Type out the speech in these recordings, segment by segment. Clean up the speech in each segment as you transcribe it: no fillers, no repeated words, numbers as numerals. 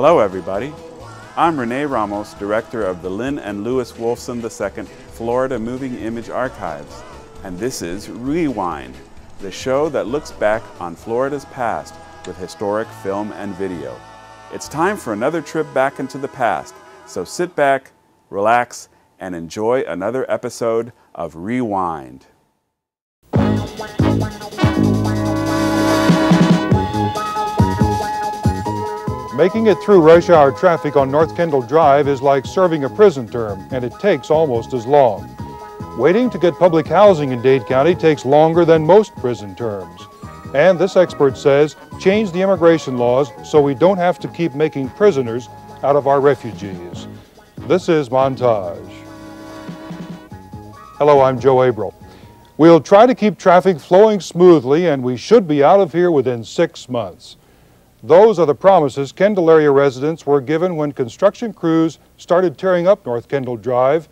Hello everybody, I'm Rene Ramos, Director of the Lynn and Louis Wolfson II Florida Moving Image Archives, and this is Rewind, the show that looks back on Florida's past with historic film and video. It's time for another trip back into the past, so sit back, relax, and enjoy another episode of Rewind. Making it through rush hour traffic on North Kendall Drive is like serving a prison term, and it takes almost as long. Waiting to get public housing in Dade County takes longer than most prison terms. And this expert says, change the immigration laws so we don't have to keep making prisoners out of our refugees. This is Montage. Hello, I'm Joe Abril. We'll try to keep traffic flowing smoothly, and we should be out of here within 6 months. Those are the promises Kendall area residents were given when construction crews started tearing up North Kendall Drive.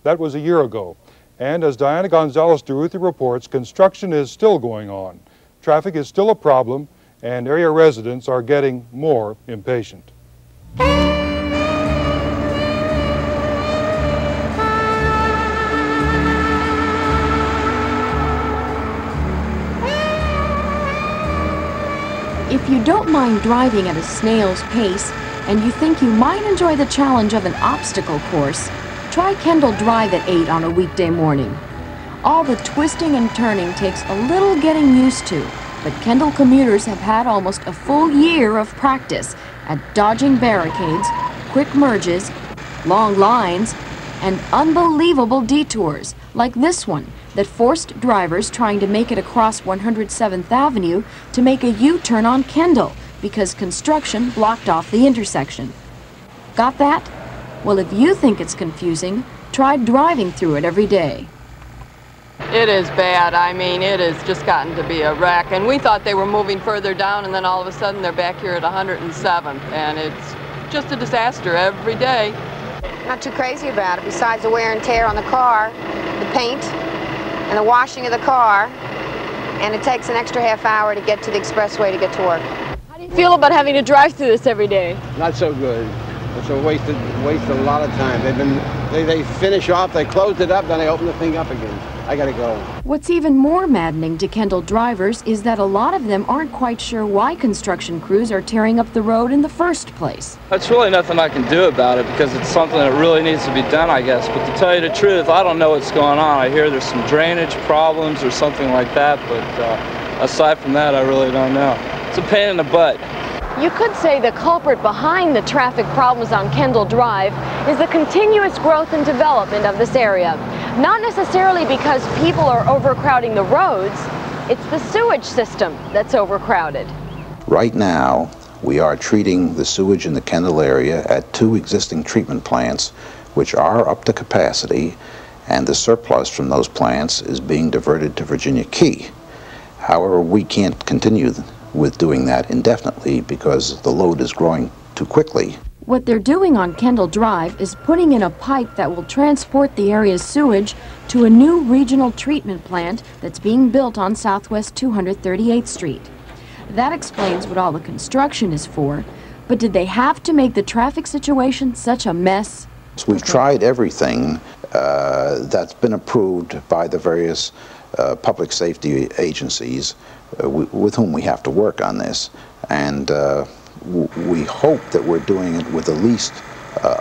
That was a year ago. And as Diana Gonzalez-DeRuthi reports, construction is still going on. Traffic is still a problem, and area residents are getting more impatient. If you don't mind driving at a snail's pace and you think you might enjoy the challenge of an obstacle course, try Kendall Drive at 8 on a weekday morning. All the twisting and turning takes a little getting used to, but Kendall commuters have had almost a full year of practice at dodging barricades, quick merges, long lines, and unbelievable detours like this one that forced drivers trying to make it across 107th Avenue to make a U-turn on Kendall because construction blocked off the intersection. Got that? Well, if you think it's confusing, try driving through it every day. It is bad. I mean, it has just gotten to be a wreck. And we thought they were moving further down, and then all of a sudden they're back here at 107th. And it's just a disaster every day. Not too crazy about it, besides the wear and tear on the car, the paint, and the washing of the car, and it takes an extra half hour to get to the expressway to get to work. How do you feel about having to drive through this every day? Not so good. It's a wasted a lot of time. They finish off, they close it up, then they open the thing up again. I gotta go. What's even more maddening to Kendall drivers is that a lot of them aren't quite sure why construction crews are tearing up the road in the first place. That's really nothing I can do about it because it's something that really needs to be done, I guess. But to tell you the truth, I don't know what's going on. I hear there's some drainage problems or something like that, but aside from that, I really don't know. It's a pain in the butt. You could say the culprit behind the traffic problems on Kendall Drive is the continuous growth and development of this area. Not necessarily because people are overcrowding the roads, it's the sewage system that's overcrowded. Right now, we are treating the sewage in the Kendall area at 2 existing treatment plants, which are up to capacity, and the surplus from those plants is being diverted to Virginia Key. However, we can't continue with doing that indefinitely because the load is growing too quickly. What they're doing on Kendall Drive is putting in a pipe that will transport the area's sewage to a new regional treatment plant that's being built on Southwest 238th Street. That explains what all the construction is for, but did they have to make the traffic situation such a mess? So we've tried everything that's been approved by the various public safety agencies with whom we have to work on this, and we hope that we're doing it with the least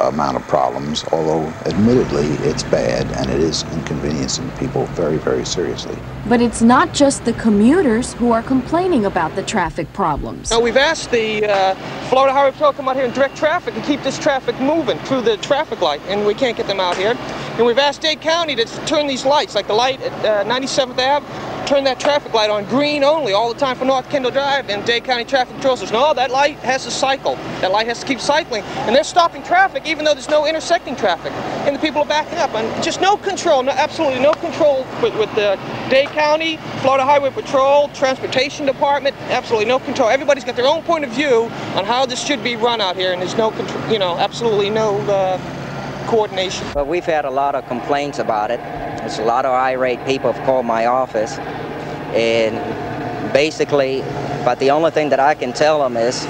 amount of problems, although admittedly it's bad and it is inconveniencing people very, very seriously. But it's not just the commuters who are complaining about the traffic problems. Now, we've asked the Florida Highway Patrol to come out here and direct traffic and keep this traffic moving through the traffic light, and we can't get them out here. And we've asked Dade County to turn these lights, like the light at 97th Ave, turn that traffic light on green only all the time for North Kendall Drive, and Dade County Traffic Patrol says, no, that light has to cycle. That light has to keep cycling. And they're stopping traffic even though there's no intersecting traffic. And the people are backing up. And just no control, absolutely no control with the Dade County, Florida Highway Patrol, Transportation Department, absolutely no control. Everybody's got their own point of view on how this should be run out here, and there's no control, absolutely no coordination. Well, we've had a lot of complaints about it. There's a lot of irate people have called my office, and basically, but the only thing that I can tell them is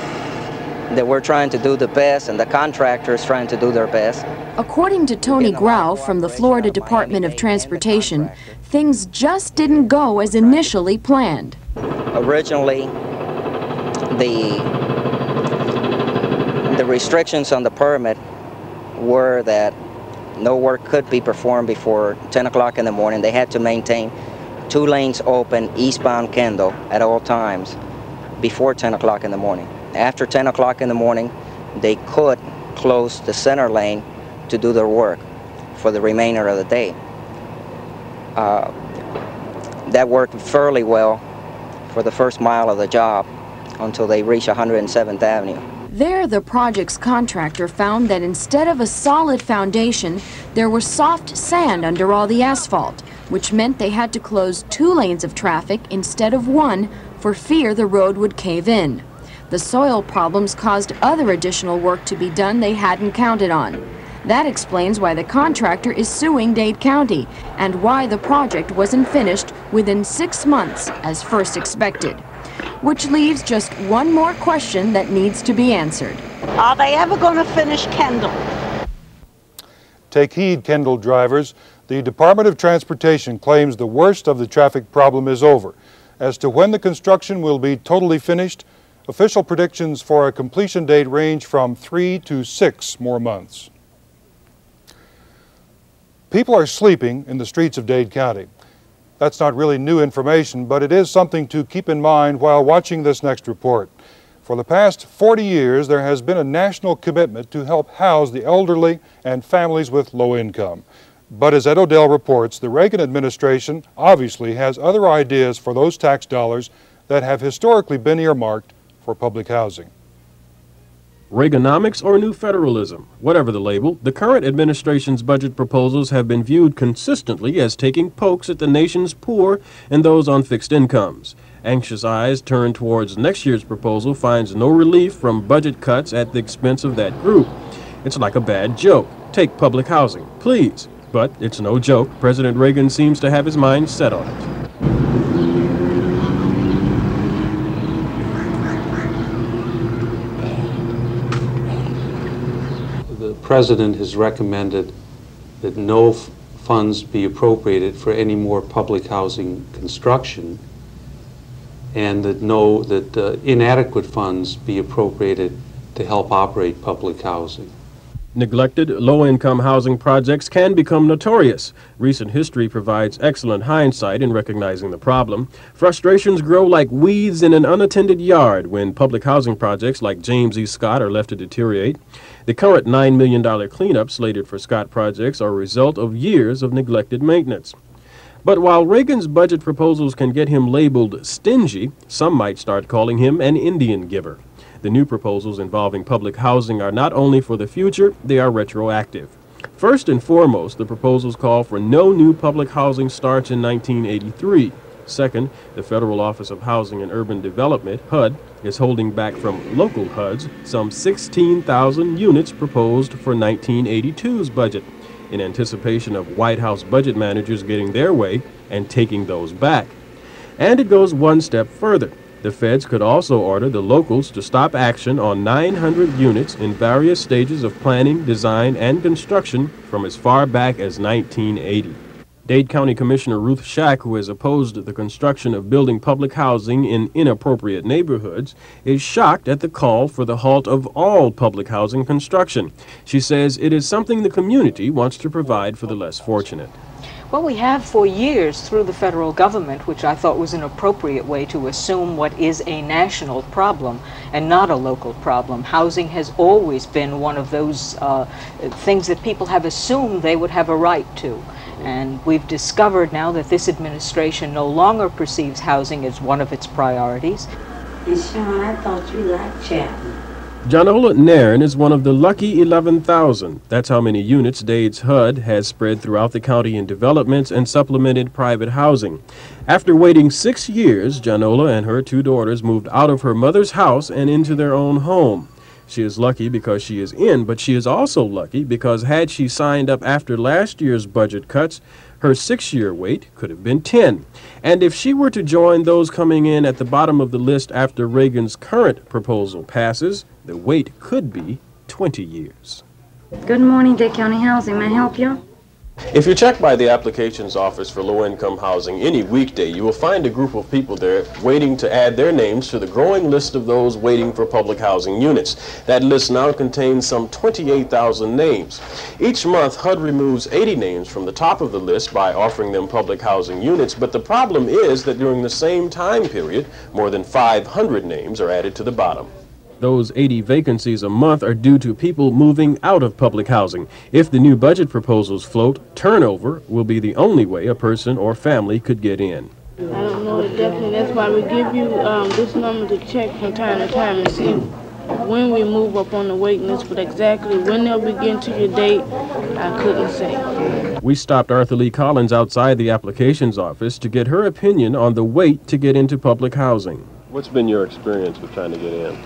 that we're trying to do the best and the contractor is trying to do their best. According to Tony Grau from the Florida Department of Transportation, things just didn't go as initially planned. Originally, the restrictions on the permit were that no work could be performed before 10 o'clock in the morning. They had to maintain 2 lanes open eastbound Kendall at all times before 10 o'clock in the morning. After 10 o'clock in the morning, they could close the center lane to do their work for the remainder of the day. That worked fairly well for the first mile of the job until they reached 107th Avenue. There, the project's contractor found that instead of a solid foundation, there was soft sand under all the asphalt, which meant they had to close 2 lanes of traffic instead of 1 for fear the road would cave in. The soil problems caused other additional work to be done they hadn't counted on. That explains why the contractor is suing Dade County and why the project wasn't finished within 6 months as first expected. Which leaves just one more question that needs to be answered. Are they ever going to finish Kendall? Take heed, Kendall drivers. The Department of Transportation claims the worst of the traffic problem is over. As to when the construction will be totally finished, official predictions for a completion date range from 3 to 6 more months. People are sleeping in the streets of Dade County. That's not really new information, but it is something to keep in mind while watching this next report. For the past 40 years, there has been a national commitment to help house the elderly and families with low income. But as Ed Odell reports, the Reagan administration obviously has other ideas for those tax dollars that have historically been earmarked for public housing. Reaganomics or new federalism, whatever the label, the current administration's budget proposals have been viewed consistently as taking pokes at the nation's poor and those on fixed incomes. Anxious eyes turned towards next year's proposal finds no relief from budget cuts at the expense of that group. It's like a bad joke. Take public housing, please. But it's no joke. President Reagan seems to have his mind set on it. The President has recommended that no funds be appropriated for any more public housing construction, and that inadequate funds be appropriated to help operate public housing. Neglected, low-income housing projects can become notorious. Recent history provides excellent hindsight in recognizing the problem. Frustrations grow like weeds in an unattended yard when public housing projects like James E. Scott are left to deteriorate. The current $9 million cleanup slated for Scott projects are a result of years of neglected maintenance. But while Reagan's budget proposals can get him labeled stingy, some might start calling him an Indian giver. The new proposals involving public housing are not only for the future, they are retroactive. First and foremost, the proposals call for no new public housing starts in 1983. Second, the Federal Office of Housing and Urban Development, HUD, is holding back from local HUDs some 16,000 units proposed for 1982's budget, in anticipation of White House budget managers getting their way and taking those back. And it goes one step further. The feds could also order the locals to stop action on 900 units in various stages of planning, design, and construction from as far back as 1980. Dade County Commissioner Ruth Schack, who has opposed the construction of building public housing in inappropriate neighborhoods, is shocked at the call for the halt of all public housing construction. She says it is something the community wants to provide for the less fortunate. Well, we have for years through the federal government, which I thought was an appropriate way to assume what is a national problem and not a local problem. Housing has always been one of those things that people have assumed they would have a right to. And we've discovered now that this administration no longer perceives housing as one of its priorities. And Sean, I thought you liked Chapman. Janola Nairn is one of the lucky 11,000. That's how many units Dade's HUD has spread throughout the county in developments and supplemented private housing. After waiting 6 years, Janola and her 2 daughters moved out of her mother's house and into their own home. She is lucky because she is in, but she is also lucky because had she signed up after last year's budget cuts, her 6-year wait could have been 10. And if she were to join those coming in at the bottom of the list after Reagan's current proposal passes, The wait could be 20 years. Good morning, Dade County Housing. May I help you? If you check by the applications office for low-income housing any weekday, you will find a group of people there waiting to add their names to the growing list of those waiting for public housing units. That list now contains some 28,000 names. Each month, HUD removes 80 names from the top of the list by offering them public housing units, but the problem is that during the same time period, more than 500 names are added to the bottom. Those 80 vacancies a month are due to people moving out of public housing. If the new budget proposals float, turnover will be the only way a person or family could get in. I don't know it definitely. That's why we give you this number to check from time to time and see when we move up on the waiting list, but exactly when they'll begin to your date, I couldn't say. We stopped Arthur Lee Collins outside the applications office to get her opinion on the wait to get into public housing. What's been your experience with trying to get in?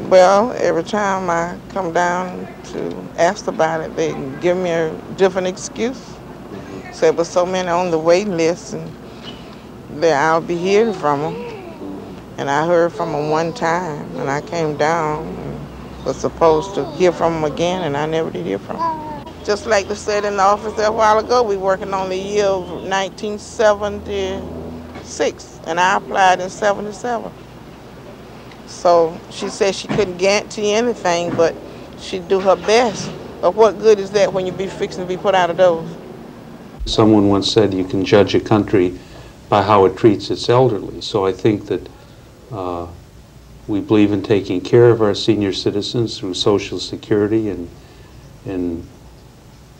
Well, every time I come down to ask about it, they give me a different excuse. Say, but so many on the waiting list, and that I'll be hearing from them. And I heard from them one time, and I came down and was supposed to hear from them again, and I never did hear from them. Just like they said in the office there a while ago, we working on the year of 1976, and I applied in 77. So she said she couldn't guarantee anything, but she'd do her best. But what good is that when you be fixing to be put out of those? Someone once said you can judge a country by how it treats its elderly. So I think that we believe in taking care of our senior citizens through Social Security and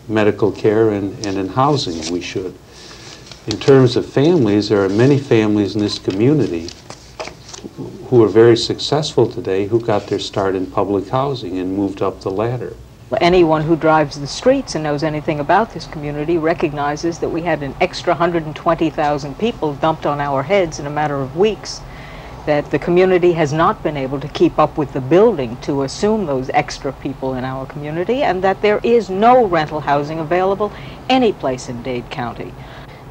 medical care and in housing. We should. In terms of families, there are many families in this community who are very successful today who got their start in public housing and moved up the ladder. Anyone who drives the streets and knows anything about this community recognizes that we had an extra 120,000 people dumped on our heads in a matter of weeks, that the community has not been able to keep up with the building to assume those extra people in our community, and that there is no rental housing available any place in Dade County.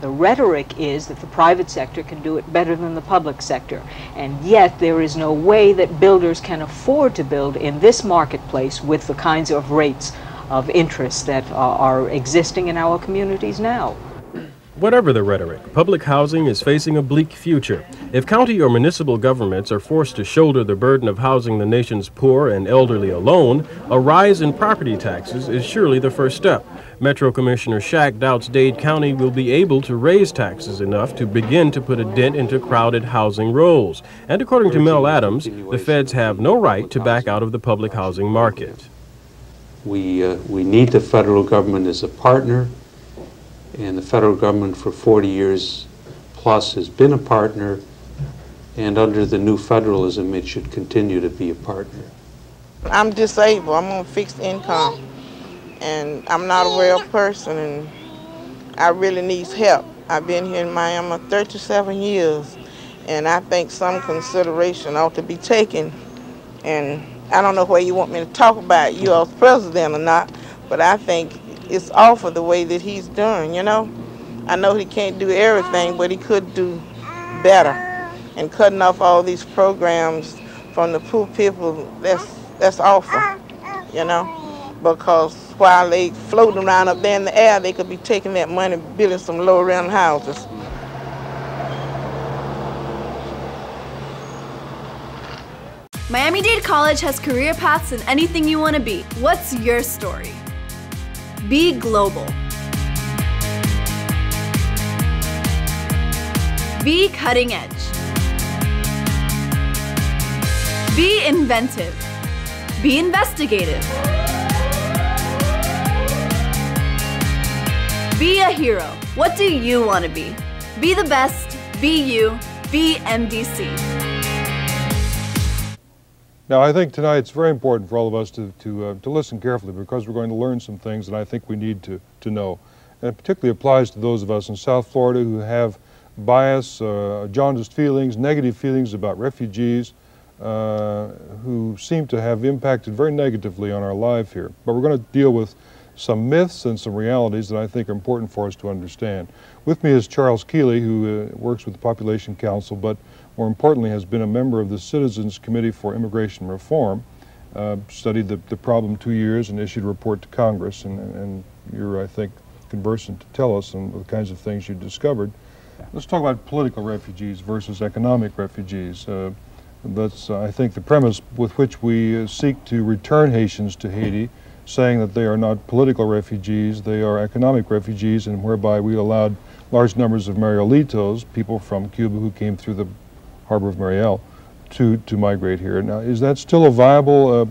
The rhetoric is that the private sector can do it better than the public sector, and yet there is no way that builders can afford to build in this marketplace with the kinds of rates of interest that are existing in our communities now. Whatever the rhetoric, public housing is facing a bleak future. If county or municipal governments are forced to shoulder the burden of housing the nation's poor and elderly alone, a rise in property taxes is surely the first step. Metro Commissioner Shack doubts Dade County will be able to raise taxes enough to begin to put a dent into crowded housing rolls. And according to Mel Adams, the feds have no right to back out of the public housing market. We need the federal government as a partner, and the federal government for 40 years plus has been a partner, and under the new federalism it should continue to be a partner. I'm disabled. I'm on fixed income, and I'm not a well person, and I really need help. I've been here in Miami 37 years, and I think some consideration ought to be taken. And I don't know where you want me to talk about you as president or not, but I think it's awful the way that he's doing, you know. I know he can't do everything, but he could do better. And cutting off all these programs from the poor people, that's awful, you know. Because while they floating around up there in the air, they could be taking that money building some low-rent houses. Miami-Dade College has career paths in anything you want to be. What's your story? Be global. Be cutting edge. Be inventive. Be investigative. Be a hero. What do you want to be? Be the best. Be you. Be MDC. Now, I think tonight it's very important for all of us to listen carefully, because we're going to learn some things that I think we need to know. And it particularly applies to those of us in South Florida who have bias, jaundiced feelings, negative feelings about refugees, who seem to have impacted very negatively on our life here. But we're going to deal with some myths and some realities that I think are important for us to understand. With me is Charles Keeley, who works with the Population Council, but more importantly has been a member of the Citizens Committee for Immigration Reform. studied the problem 2 years and issued a report to Congress, and you're, I think, conversant to tell us some of the kinds of things you discovered. Let's talk about political refugees versus economic refugees. That's, I think, the premise with which we seek to return Haitians to Haiti, saying that they are not political refugees, they are economic refugees, and whereby we allowed large numbers of Marielitos, people from Cuba who came through the harbor of Mariel, to migrate here. Now, is that still a viable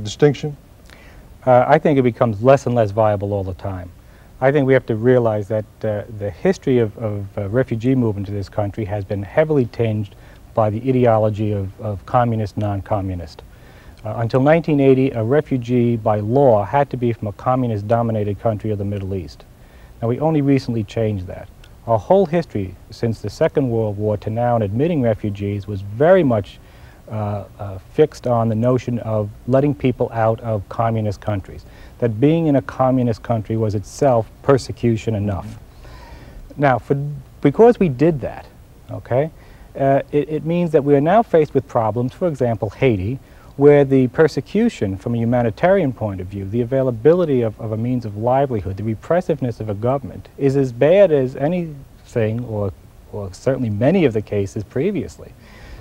distinction? I think it becomes less and less viable all the time. I think we have to realize that the history of refugee movement to this country has been heavily tinged by the ideology of communist, non-communist. Until 1980, a refugee by law had to be from a communist-dominated country of the Middle East. Now, we only recently changed that. Our whole history, since the Second World War to now in admitting refugees, was very much fixed on the notion of letting people out of communist countries, that being in a communist country was itself persecution enough. Now, because we did that, okay, it means that we are now faced with problems, for example, Haiti, where the persecution from a humanitarian point of view, the availability of a means of livelihood, the repressiveness of a government is as bad as anything, or certainly many of the cases previously.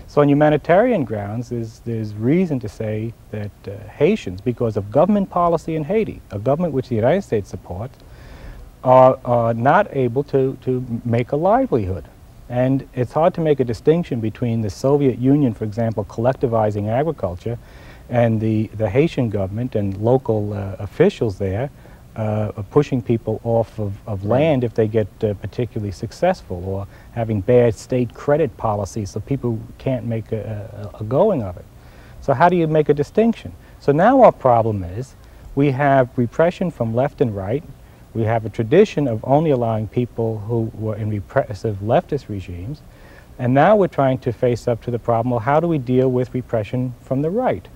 So on humanitarian grounds, there's reason to say that Haitians, because of government policy in Haiti, a government which the United States supports, are not able to make a livelihood. And it's hard to make a distinction between the Soviet Union, for example, collectivizing agriculture, and the Haitian government and local officials there pushing people off of land if they get particularly successful, or having bad state credit policies so people can't make a going of it. So how do you make a distinction? So now our problem is we have repression from left and right. We have a tradition of only allowing people who were in repressive leftist regimes, and now we're trying to face up to the problem, well, how do we deal with repression from the right?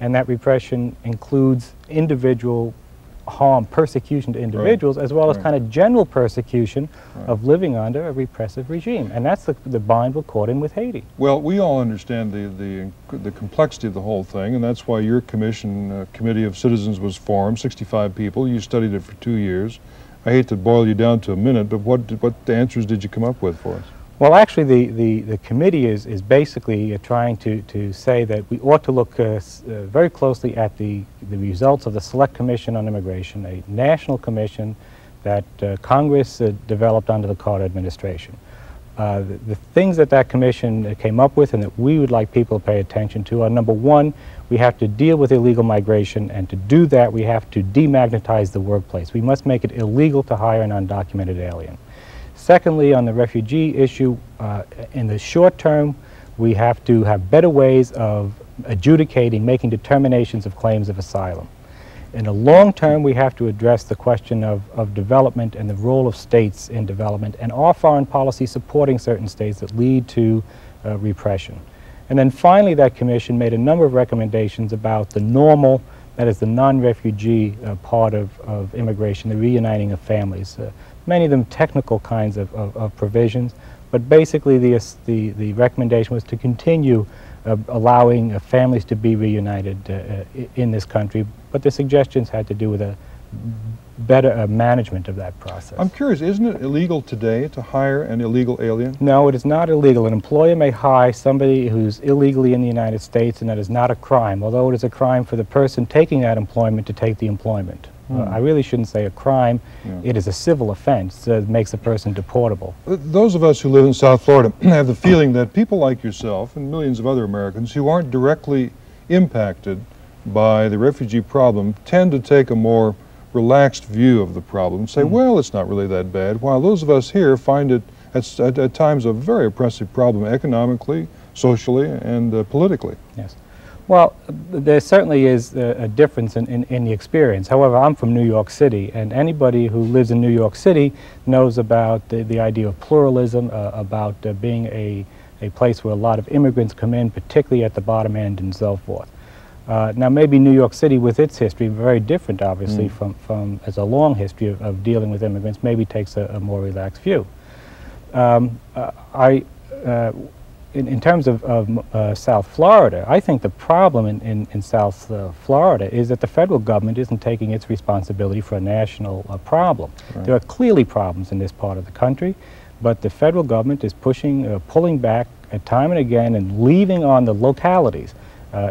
And that repression includes individual harm, persecution to individuals, as well as kind of general persecution of living under a repressive regime. And that's the bind we're caught in with Haiti. Well, we all understand the complexity of the whole thing, and that's why your commission, Committee of Citizens, was formed, 65 people. You studied it for 2 years. I hate to boil you down to a minute, but what answers did you come up with for us? Well, actually, the committee is basically trying to say that we ought to look very closely at the results of the Select Commission on Immigration, a national commission that Congress developed under the Carter administration. The things that commission came up with and that we would like people to pay attention to are, number one, we have to deal with illegal migration, and to do that we have to demagnetize the workplace. We must make it illegal to hire an undocumented alien. Secondly, on the refugee issue, in the short term, we have to have better ways of adjudicating, making determinations of claims of asylum. In the long term, we have to address the question of development and the role of states in development, and our foreign policy supporting certain states that lead to repression. And then finally, that commission made a number of recommendations about the normal, that is the non-refugee part of immigration, the reuniting of families. Many of them technical kinds of provisions, but basically the recommendation was to continue allowing families to be reunited in this country, but the suggestions had to do with a better management of that process. I'm curious, isn't it illegal today to hire an illegal alien? No, it is not illegal. An employer may hire somebody who's illegally in the United States, and that is not a crime, although it is a crime for the person taking that employment to take the employment. I really shouldn't say a crime. Yeah. It is a civil offense that makes a person deportable. Those of us who live in South Florida have the feeling that people like yourself and millions of other Americans who aren't directly impacted by the refugee problem tend to take a more relaxed view of the problem and say, well, it's not really that bad, while those of us here find it at times a very oppressive problem economically, socially, and politically. Yes. Well, there certainly is a difference in the experience. However, I'm from New York City, and anybody who lives in New York City knows about the idea of pluralism, about being a place where a lot of immigrants come in, particularly at the bottom end and so forth. Now, maybe New York City, with its history, very different, obviously, from as a long history of dealing with immigrants, maybe takes a more relaxed view. in terms of South Florida, I think the problem in South Florida is that the federal government isn't taking its responsibility for a national problem. Right. There are clearly problems in this part of the country, but the federal government is pulling back time and again and leaving on the localities.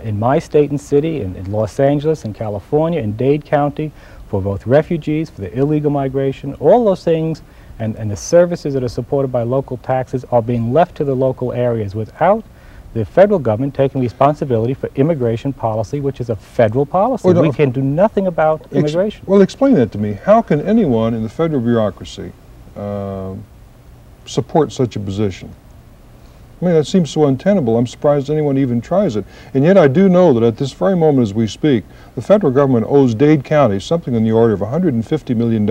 In my state and city, in Los Angeles, in California, in Dade County, for both refugees, for the illegal migration, all those things and the services that are supported by local taxes are being left to the local areas without the federal government taking responsibility for immigration policy, which is a federal policy. Well, no, we can do nothing about immigration. Well, explain that to me. How can anyone in the federal bureaucracy support such a position? I mean, that seems so untenable. I'm surprised anyone even tries it. And yet I do know that at this very moment as we speak, the federal government owes Dade County something in the order of $150 million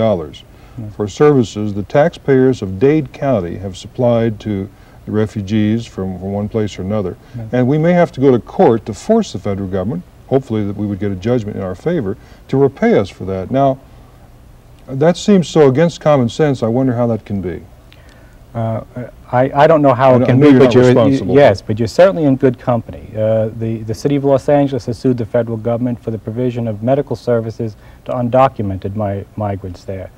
for services the taxpayers of Dade County have supplied to the refugees from one place or another. And we may have to go to court to force the federal government, hopefully that we would get a judgment in our favor, to repay us for that. Now, that seems so against common sense, I wonder how that can be. I don't know how it can be, but but you're certainly in good company. The city of Los Angeles has sued the federal government for the provision of medical services to undocumented migrants there.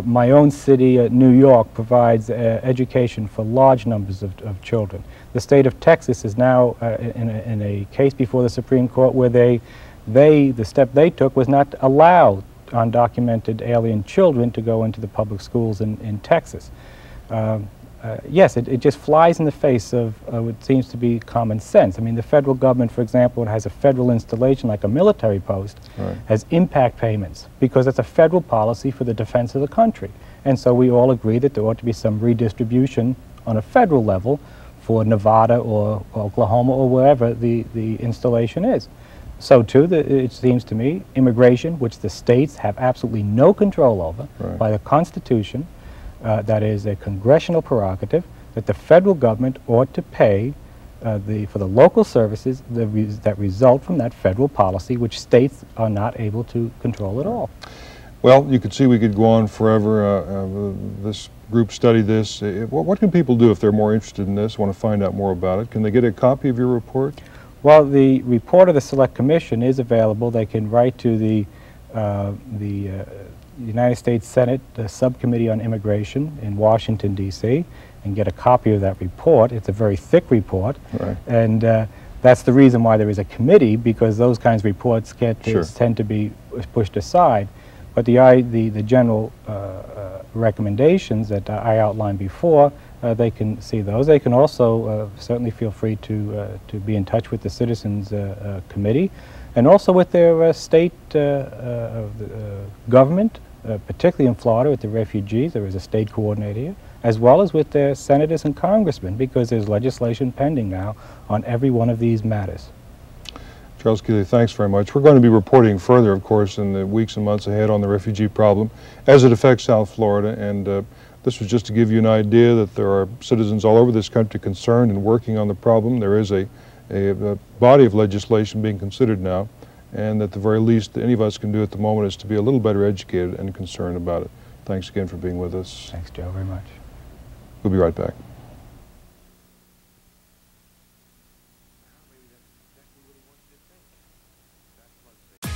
My own city, New York, provides education for large numbers of children. The state of Texas is now in a case before the Supreme Court where the step they took was not to allow undocumented alien children to go into the public schools in Texas. Yes, it just flies in the face of what seems to be common sense. I mean, the federal government, for example, has a federal installation like a military post, has impact payments because it's a federal policy for the defense of the country. And so we all agree that there ought to be some redistribution on a federal level for Nevada or Oklahoma or wherever the installation is. So too, it seems to me, immigration, which the states have absolutely no control over by the Constitution, that is a congressional prerogative, that the federal government ought to pay for the local services that result from that federal policy, which states are not able to control at all. Well, you could see we could go on forever. This group studied this. What can people do if they're more interested in this, want to find out more about it? Can they get a copy of your report? Well, the report of the Select Commission is available. They can write to the United States Senate Subcommittee on Immigration in Washington, D.C., and get a copy of that report. It's a very thick report, and that's the reason why there is a committee, because those kinds of reports tend to be pushed aside. But the general recommendations that I outlined before, they can see those. They can also certainly feel free to be in touch with the Citizens Committee, and also with their state government, particularly in Florida with the refugees. There is a state coordinator here, as well as with their senators and congressmen, because there's legislation pending now on every one of these matters. Charles Keeley, thanks very much. We're going to be reporting further, of course, in the weeks and months ahead on the refugee problem as it affects South Florida, and this was just to give you an idea that there are citizens all over this country concerned and working on the problem. There is a body of legislation being considered now, and at the very least any of us can do at the moment is to be a little better educated and concerned about it. Thanks again for being with us. Thanks, Joe, very much. We'll be right back.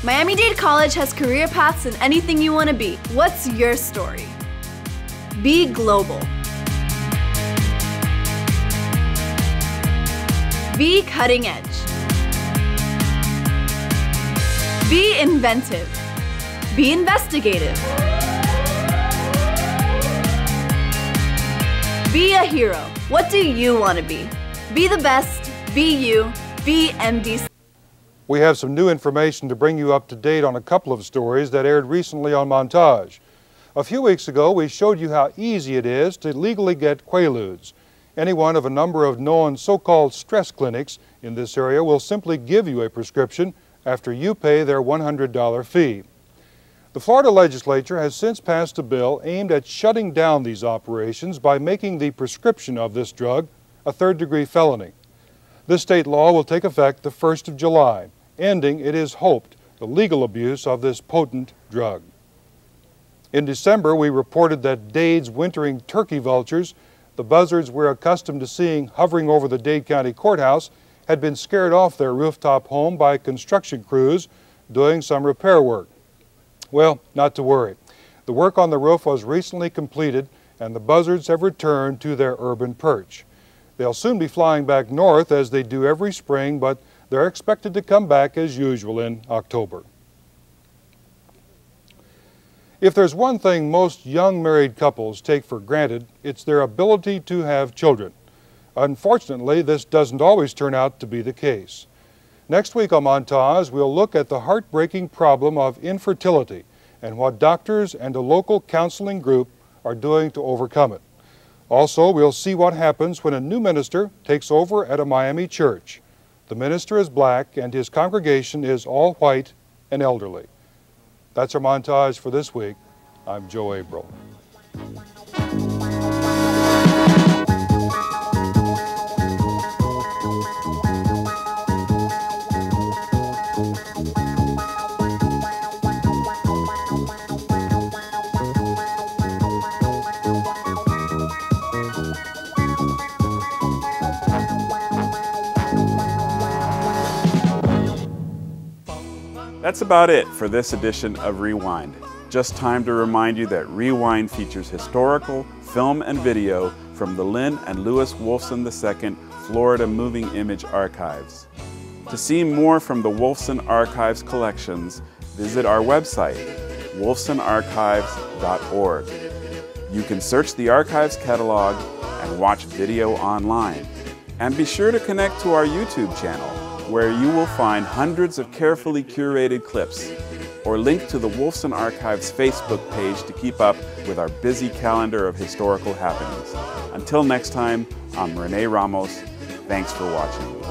Miami-Dade College has career paths in anything you want to be. What's your story? Be global. Be cutting edge. Be inventive. Be investigative. Be a hero. What do you want to be? Be the best. Be you. Be MDC. We have some new information to bring you up to date on a couple of stories that aired recently on Montage. A few weeks ago, we showed you how easy it is to legally get Quaaludes. Any one of a number of known so-called stress clinics in this area will simply give you a prescription after you pay their $100 fee. The Florida legislature has since passed a bill aimed at shutting down these operations by making the prescription of this drug a third-degree felony. This state law will take effect the 1st of July, ending, it is hoped, the legal abuse of this potent drug. In December, we reported that Dade's wintering turkey vultures The buzzards we're accustomed to seeing hovering over the Dade County Courthouse had been scared off their rooftop home by construction crews doing some repair work. Well, not to worry. The work on the roof was recently completed and the buzzards have returned to their urban perch. They'll soon be flying back north as they do every spring, but they're expected to come back as usual in October. If there's one thing most young married couples take for granted, it's their ability to have children. Unfortunately, this doesn't always turn out to be the case. Next week on Montage, we'll look at the heartbreaking problem of infertility and what doctors and a local counseling group are doing to overcome it. Also, we'll see what happens when a new minister takes over at a Miami church. The minister is black and his congregation is all white and elderly. That's our montage for this week. I'm Joe Averill. That's about it for this edition of Rewind. Just time to remind you that Rewind features historical film and video from the Lynn and Lewis Wolfson II Florida Moving Image Archives. To see more from the Wolfson Archives collections, visit our website, wolfsonarchives.org. You can search the archives catalog and watch video online. And be sure to connect to our YouTube channel, where you will find hundreds of carefully curated clips, or link to the Wolfson Archives Facebook page to keep up with our busy calendar of historical happenings. Until next time, I'm Rene Ramos. Thanks for watching.